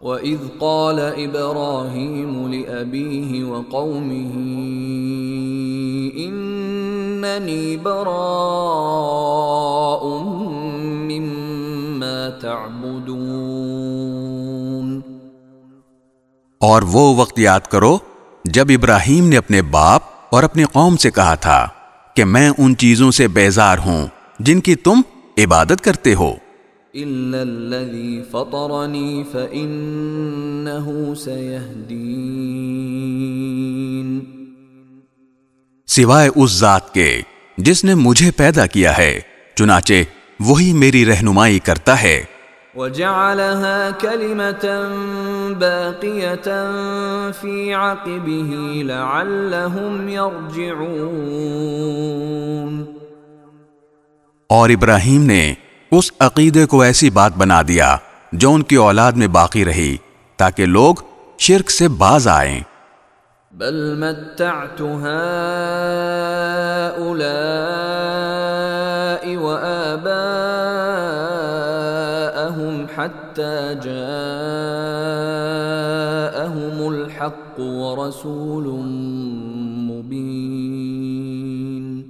وَإِذْ قَالَ إِبْرَاهِيمُ لِأَبِيهِ وَقَوْمِهِ إِنَّنِي بَرَاءٌ مِّمَّا تَعْبُدُونَ۔ اور وہ وقت یاد کرو جب ابراہیم نے اپنے باپ اور اپنی قوم سے کہا تھا کہ میں ان چیزوں سے بیزار ہوں جن کی تم عبادت کرتے ہو، إِلَّا الَّذِي فَطَرَنِي فَإِنَّهُ سَيَهْدِينِ، سوائے اس ذات کے جس نے مجھے پیدا کیا ہے، چنانچہ وہی میری رہنمائی کرتا ہے۔ وَجَعَلَهَا كَلِمَةً بَاقِيَةً فِي عَقِبِهِ لَعَلَّهُمْ يَرْجِعُونَ، اور ابراہیم نے اس عقیدے کو ایسی بات بنا دیا جو ان کی اولاد میں باقی رہی تاکہ لوگ شرک سے باز آئیں۔ بل متعت هؤلاء وآباءهم حتى جاءهم الحق ورسول مبين۔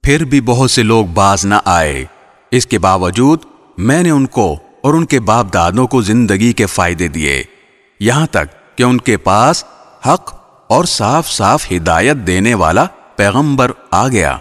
پھر بھی بہت سے لوگ باز نہ آئے، اس کے باوجود میں نے ان کو اور ان کے باپ دادوں کو زندگی کے فائدے دیے، یہاں تک کہ ان کے پاس حق اور صاف صاف ہدایت دینے والا پیغمبر آ گیا۔